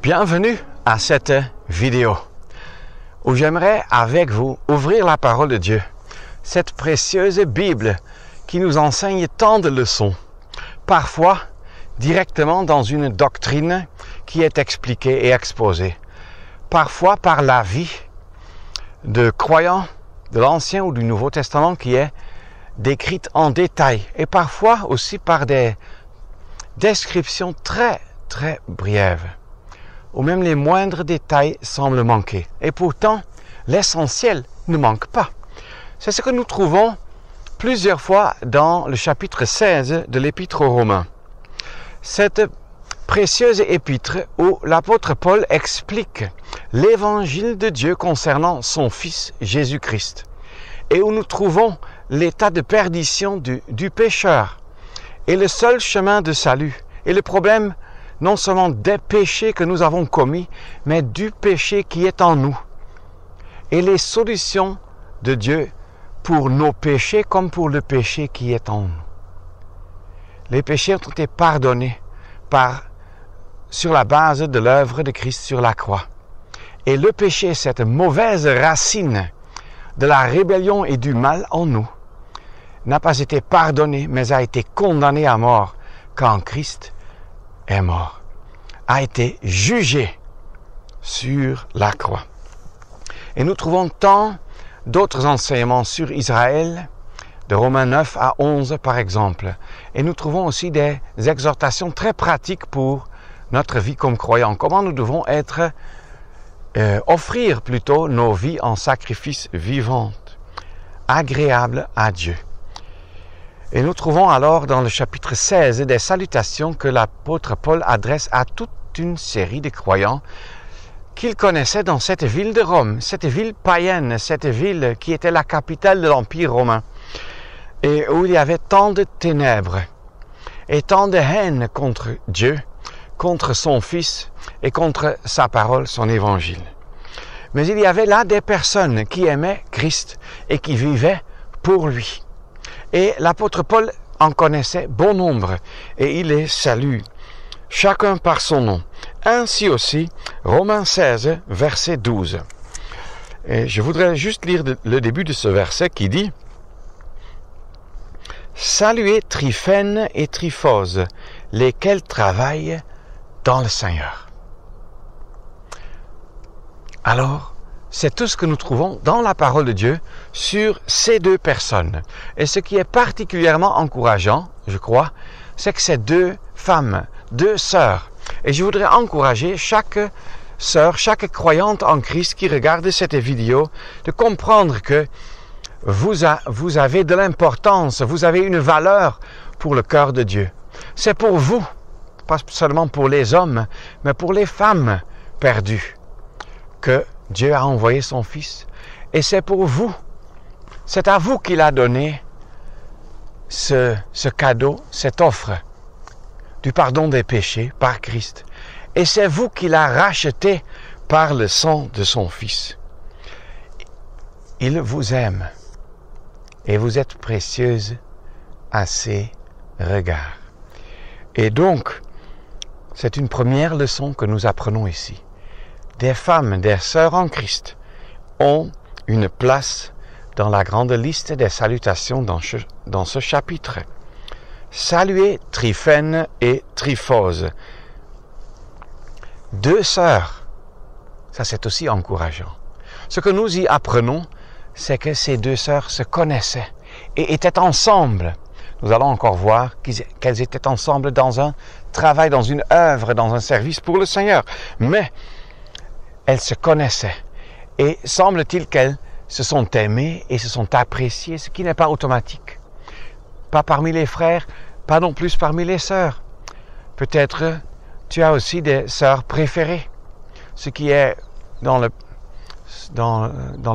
Bienvenue à cette vidéo où j'aimerais avec vous ouvrir la parole de Dieu, cette précieuse Bible qui nous enseigne tant de leçons, parfois directement dans une doctrine qui est expliquée et exposée, parfois par la vie de croyants de l'Ancien ou du Nouveau Testament qui est décrite en détail et parfois aussi par des descriptions très brèves, où même les moindres détails semblent manquer. Et pourtant, l'essentiel ne manque pas. C'est ce que nous trouvons plusieurs fois dans le chapitre 16 de l'Épître aux Romains. Cette précieuse épître où l'apôtre Paul explique l'évangile de Dieu concernant son Fils Jésus-Christ et où nous trouvons l'état de perdition du pécheur et le seul chemin de salut et le problème non seulement des péchés que nous avons commis, mais du péché qui est en nous. Et les solutions de Dieu pour nos péchés comme pour le péché qui est en nous. Les péchés ont été pardonnés sur la base de l'œuvre de Christ sur la croix. Et le péché, cette mauvaise racine de la rébellion et du mal en nous, n'a pas été pardonné, mais a été condamné à mort quand Christ est mort, a été jugé sur la croix. Et nous trouvons tant d'autres enseignements sur Israël, de Romains 9 à 11 par exemple. Et nous trouvons aussi des exhortations très pratiques pour notre vie comme croyants. Comment nous devons offrir plutôt nos vies en sacrifice vivant, agréable à Dieu. Et nous trouvons alors dans le chapitre 16 des salutations que l'apôtre Paul adresse à toute une série de croyants qu'il connaissait dans cette ville de Rome, cette ville païenne, cette ville qui était la capitale de l'Empire romain, et où il y avait tant de ténèbres et tant de haine contre Dieu, contre son Fils et contre sa parole, son évangile. Mais il y avait là des personnes qui aimaient Christ et qui vivaient pour lui. Et l'apôtre Paul en connaissait bon nombre, et il les salue, chacun par son nom. Ainsi aussi, Romains 16, verset 12. Et je voudrais juste lire le début de ce verset qui dit « Saluez Tryphène et Tryphose, lesquels travaillent dans le Seigneur. » Alors, c'est tout ce que nous trouvons dans la parole de Dieu sur ces deux personnes. Et ce qui est particulièrement encourageant, je crois, c'est que ces deux femmes, deux sœurs. Et je voudrais encourager chaque sœur, chaque croyante en Christ qui regarde cette vidéo, de comprendre que vous avez de l'importance, vous avez une valeur pour le cœur de Dieu. C'est pour vous, pas seulement pour les hommes, mais pour les femmes perdues, que Dieu a envoyé son Fils. Et c'est pour vous, c'est à vous qu'il a donné ce cadeau, cette offre du pardon des péchés par Christ. Et c'est vous qui l'a racheté par le sang de son Fils. Il vous aime et vous êtes précieuse à ses regards. Et donc, c'est une première leçon que nous apprenons ici. Des femmes, des sœurs en Christ ont une place dans la grande liste des salutations dans ce chapitre. Saluez Tryphène et Tryphose. Deux sœurs, ça c'est aussi encourageant. Ce que nous y apprenons, c'est que ces deux sœurs se connaissaient et étaient ensemble. Nous allons encore voir qu'elles étaient ensemble dans un travail, dans une œuvre, dans un service pour le Seigneur. Mais elles se connaissaient et semble-t-il qu'elles se sont aimées et se sont appréciées, ce qui n'est pas automatique. Pas parmi les frères, pas non plus parmi les sœurs. Peut-être tu as aussi des sœurs préférées, ce qui est dans le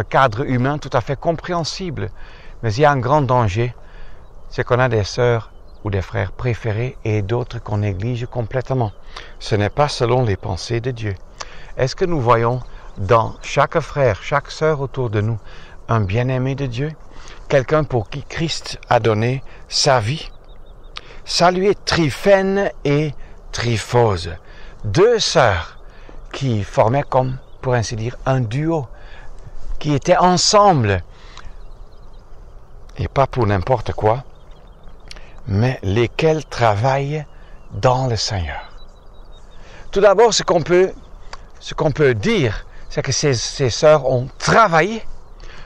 cadre humain tout à fait compréhensible. Mais il y a un grand danger, c'est qu'on a des sœurs ou des frères préférés et d'autres qu'on néglige complètement. Ce n'est pas selon les pensées de Dieu. Est-ce que nous voyons dans chaque frère, chaque sœur autour de nous, un bien-aimé de Dieu, quelqu'un pour qui Christ a donné sa vie? Saluez Tryphène et Tryphose, deux sœurs qui formaient comme, pour ainsi dire, un duo, qui étaient ensemble, et pas pour n'importe quoi, mais lesquels travaillent dans le Seigneur. Tout d'abord, ce qu'on peut dire, c'est que ces sœurs ont travaillé.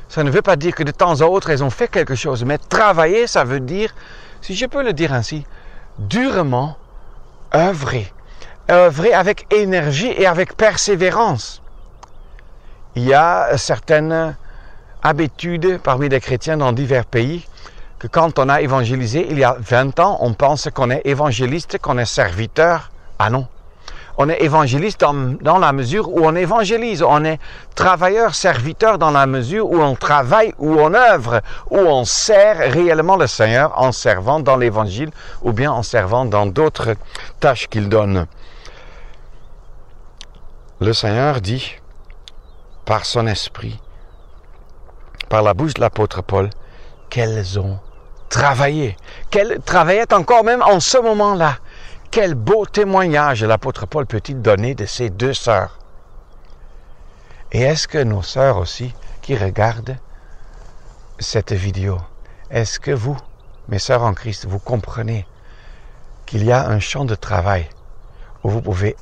Ça ne veut pas dire que de temps à autre, elles ont fait quelque chose, mais travailler, ça veut dire, si je peux le dire ainsi, durement œuvrer. Œuvrer avec énergie et avec persévérance. Il y a certaines habitudes parmi les chrétiens dans divers pays que quand on a évangélisé il y a 20 ans, on pense qu'on est évangéliste, qu'on est serviteur. Ah non. On est évangéliste dans la mesure où on évangélise. On est travailleur, serviteur dans la mesure où on travaille, où on œuvre, où on sert réellement le Seigneur en servant dans l'évangile ou bien en servant dans d'autres tâches qu'il donne. Le Seigneur dit, par son esprit, par la bouche de l'apôtre Paul, qu'elles ont travaillé. Qu'elles travaillaient encore même en ce moment-là. Quel beau témoignage l'apôtre Paul peut-il donner de ces deux sœurs. Et est-ce que nos sœurs aussi, qui regardent cette vidéo, est-ce que vous, mes sœurs en Christ, vous comprenez qu'il y a un champ de travail où vous pouvez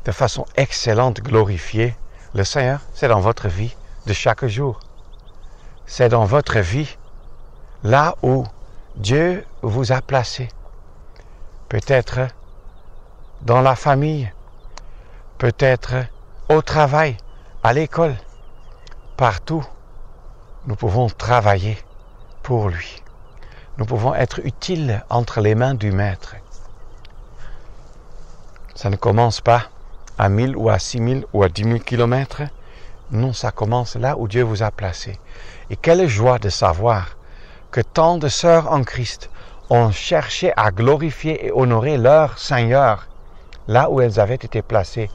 de façon excellente glorifier le Seigneur? C'est dans votre vie de chaque jour. C'est dans votre vie, là où Dieu vous a placé. Peut-être dans la famille, peut-être au travail, à l'école, partout, nous pouvons travailler pour lui. Nous pouvons être utiles entre les mains du Maître. Ça ne commence pas à 1000 ou à 6000 ou à 10 000 kilomètres. Non, ça commence là où Dieu vous a placé. Et quelle joie de savoir que tant de sœurs en Christ ont cherché à glorifier et honorer leur Seigneur là où elles avaient été placées,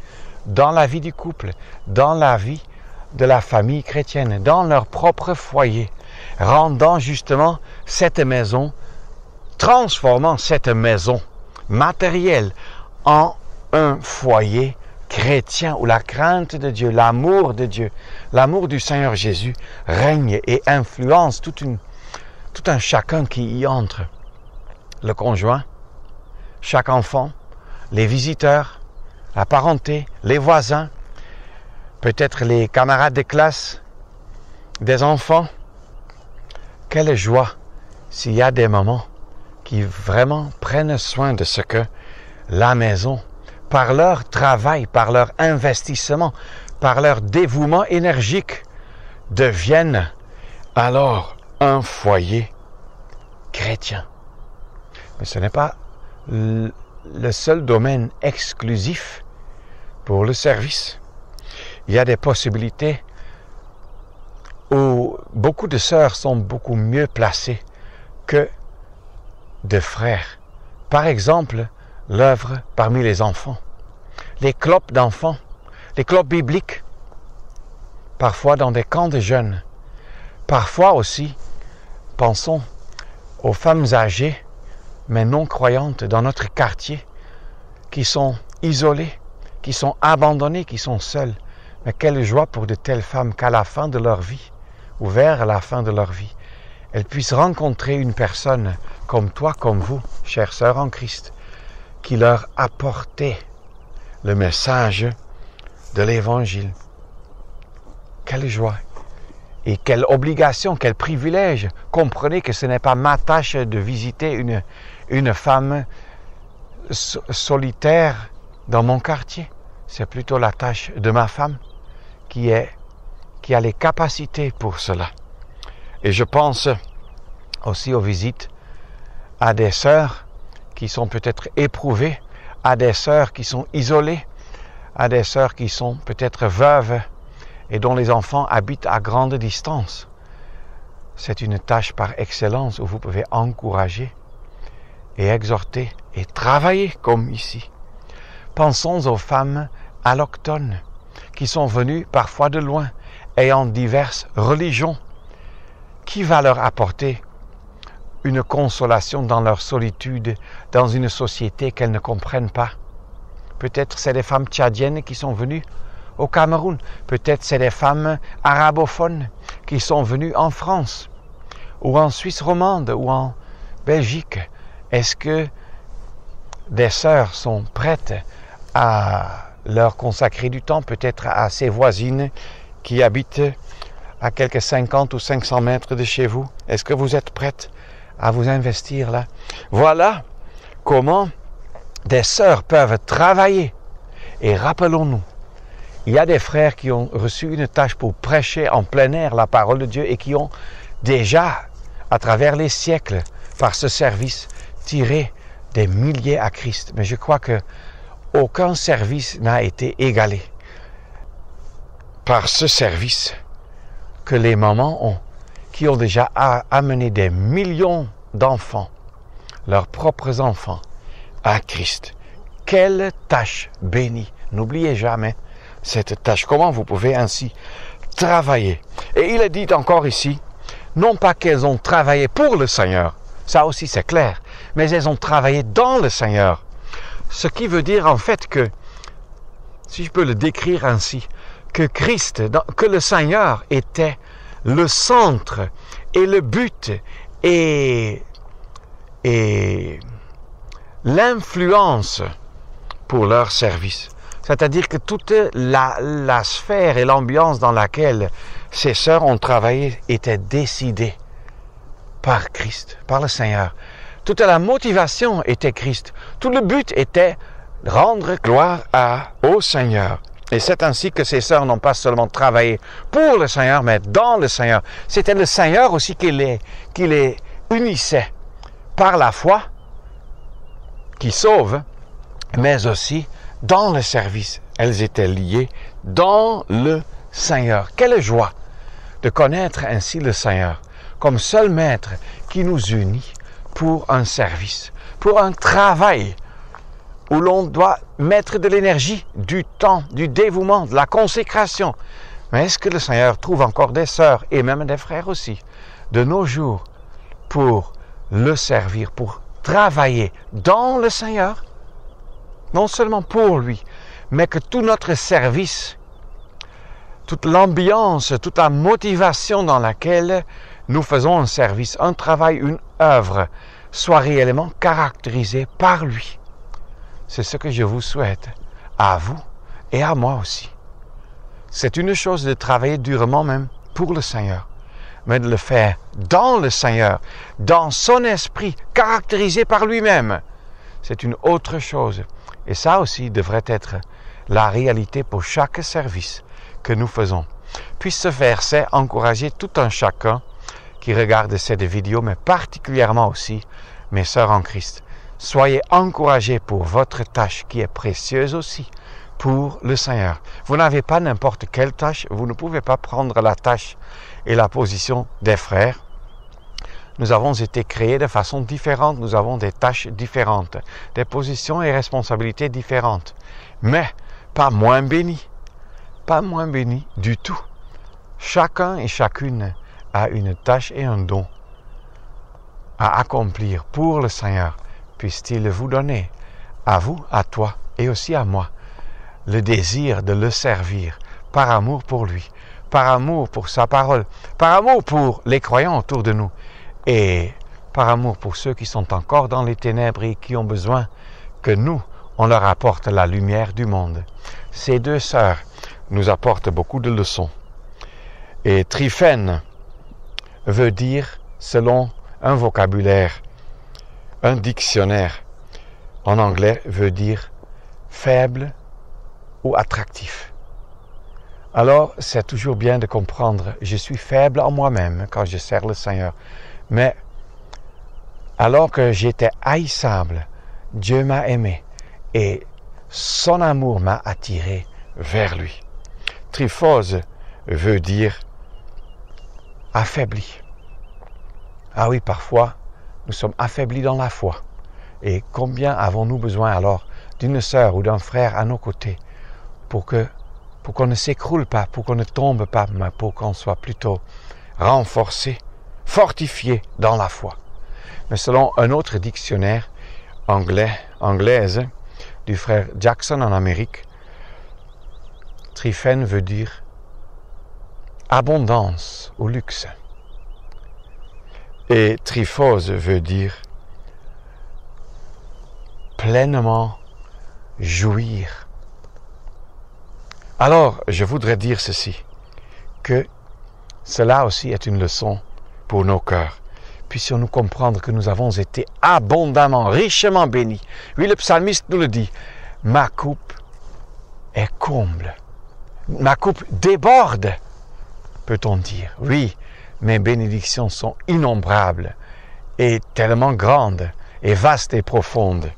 dans la vie du couple, dans la vie de la famille chrétienne, dans leur propre foyer, rendant justement cette maison, transformant cette maison matérielle en un foyer chrétien où la crainte de Dieu, l'amour de Dieu, l'amour du Seigneur Jésus règne et influence tout un chacun qui y entre. Le conjoint, chaque enfant, les visiteurs, la parenté, les voisins, peut-être les camarades de classe, des enfants. Quelle joie s'il y a des moments qui vraiment prennent soin de ce que la maison, par leur travail, par leur investissement, par leur dévouement énergique, deviennent alors un foyer chrétien. Mais ce n'est pas le seul domaine exclusif pour le service. Il y a des possibilités où beaucoup de sœurs sont beaucoup mieux placées que de frères. Par exemple, l'œuvre parmi les enfants, les clubs d'enfants, les clubs bibliques, parfois dans des camps de jeunes, parfois aussi, pensons aux femmes âgées, mais non croyantes dans notre quartier, qui sont isolées, qui sont abandonnées, qui sont seules. Mais quelle joie pour de telles femmes qu'à la fin de leur vie, ou vers la fin de leur vie, elles puissent rencontrer une personne comme toi, comme vous, chères sœurs en Christ, qui leur apportait le message de l'Évangile. Quelle joie! Et quelle obligation, quel privilège! Comprenez que ce n'est pas ma tâche de visiter une femme solitaire dans mon quartier. C'est plutôt la tâche de ma femme qui a les capacités pour cela. Et je pense aussi aux visites à des sœurs qui sont peut-être éprouvées, à des sœurs qui sont isolées, à des sœurs qui sont peut-être veuves et dont les enfants habitent à grande distance. C'est une tâche par excellence où vous pouvez encourager et exhorter et travailler comme ici. Pensons aux femmes allochtones qui sont venues parfois de loin, ayant diverses religions. Qui va leur apporter une consolation dans leur solitude, dans une société qu'elles ne comprennent pas? Peut-être c'est des femmes tchadiennes qui sont venues au Cameroun. Peut-être c'est des femmes arabophones qui sont venues en France, ou en Suisse romande, ou en Belgique. Est-ce que des sœurs sont prêtes à leur consacrer du temps, peut-être à ces voisines qui habitent à quelques 50 ou 500 mètres de chez vous? Est-ce que vous êtes prêtes à vous investir là? Voilà comment des sœurs peuvent travailler. Et rappelons-nous, il y a des frères qui ont reçu une tâche pour prêcher en plein air la parole de Dieu et qui ont déjà, à travers les siècles, par ce service, tiré des milliers à Christ. Mais je crois que aucun service n'a été égalé par ce service que les mamans qui ont déjà amené des millions d'enfants, leurs propres enfants, à Christ. Quelle tâche bénie! N'oubliez jamais cette tâche. Comment vous pouvez ainsi travailler? Et il est dit encore ici, non pas qu'elles ont travaillé pour le Seigneur, ça aussi c'est clair, mais elles ont travaillé dans le Seigneur. Ce qui veut dire en fait que, si je peux le décrire ainsi, que Christ, que le Seigneur était le centre et le but et l'influence pour leur service. C'est-à-dire que toute la sphère et l'ambiance dans laquelle ces sœurs ont travaillé était décidée par Christ, par le Seigneur. Toute la motivation était Christ. Tout le but était rendre gloire au Seigneur. Et c'est ainsi que ces sœurs n'ont pas seulement travaillé pour le Seigneur, mais dans le Seigneur. C'était le Seigneur aussi qui les unissait par la foi, qui sauve, mais aussi dans le service. Elles étaient liées dans le Seigneur. Quelle joie de connaître ainsi le Seigneur comme seul maître qui nous unit pour un service, pour un travail où l'on doit mettre de l'énergie, du temps, du dévouement, de la consécration. Mais est-ce que le Seigneur trouve encore des sœurs et même des frères aussi de nos jours pour le servir, pour travailler dans le Seigneur? Non seulement pour lui, mais que tout notre service, toute l'ambiance, toute la motivation dans laquelle nous faisons un service, un travail, une œuvre, soit réellement caractérisée par lui. C'est ce que je vous souhaite, à vous et à moi aussi. C'est une chose de travailler durement même pour le Seigneur, mais de le faire dans le Seigneur, dans son esprit, caractérisé par lui-même. C'est une autre chose. Et ça aussi devrait être la réalité pour chaque service que nous faisons. Puisse ce verset encourager tout un chacun qui regarde cette vidéo, mais particulièrement aussi mes sœurs en Christ. Soyez encouragés pour votre tâche qui est précieuse aussi pour le Seigneur. Vous n'avez pas n'importe quelle tâche, vous ne pouvez pas prendre la tâche et la position des frères. Nous avons été créés de façon différente, nous avons des tâches différentes, des positions et responsabilités différentes, mais pas moins bénis du tout. Chacun et chacune a une tâche et un don à accomplir pour le Seigneur. Puisse-t-il vous donner, à vous, à toi et aussi à moi, le désir de le servir par amour pour lui, par amour pour sa parole, par amour pour les croyants autour de nous et par amour pour ceux qui sont encore dans les ténèbres et qui ont besoin que nous, on leur apporte la lumière du monde. Ces deux sœurs nous apportent beaucoup de leçons. Et Tryphène veut dire, selon un vocabulaire, un dictionnaire en anglais veut dire faible ou attractif. Alors, c'est toujours bien de comprendre, je suis faible en moi-même quand je sers le Seigneur. Mais alors que j'étais haïssable, Dieu m'a aimé et son amour m'a attiré vers lui. Tryphose veut dire affaibli. Ah oui, parfois, nous sommes affaiblis dans la foi. Et combien avons-nous besoin alors d'une sœur ou d'un frère à nos côtés pour qu'on ne s'écroule pas, pour qu'on ne tombe pas, mais pour qu'on soit plutôt renforcé, fortifié dans la foi. Mais selon un autre dictionnaire anglaise du frère Jackson en Amérique, Tryphène veut dire abondance ou luxe. Et tryphose veut dire pleinement jouir. Alors, je voudrais dire ceci, que cela aussi est une leçon pour nos cœurs. Puissions-nous comprendre que nous avons été abondamment, richement bénis. Oui, le psalmiste nous le dit, ma coupe est comble. Ma coupe déborde, peut-on dire. Oui, mes bénédictions sont innombrables et tellement grandes et vastes et profondes.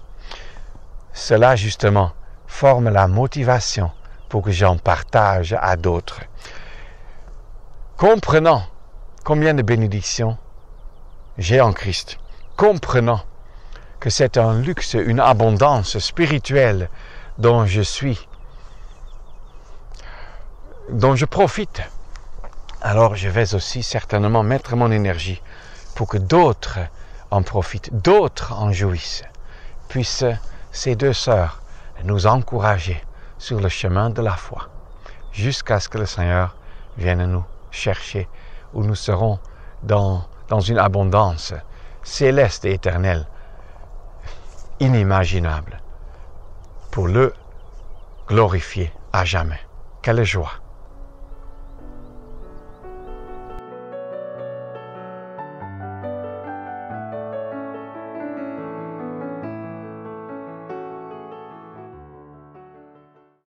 Cela, justement, forme la motivation pour que j'en partage à d'autres. Comprenant combien de bénédictions j'ai en Christ, comprenant que c'est un luxe, une abondance spirituelle dont je profite, alors je vais aussi certainement mettre mon énergie pour que d'autres en profitent, d'autres en jouissent. Puissent ces deux sœurs nous encourager sur le chemin de la foi, jusqu'à ce que le Seigneur vienne nous chercher, où nous serons dans une abondance céleste et éternelle, inimaginable, pour le glorifier à jamais. Quelle joie!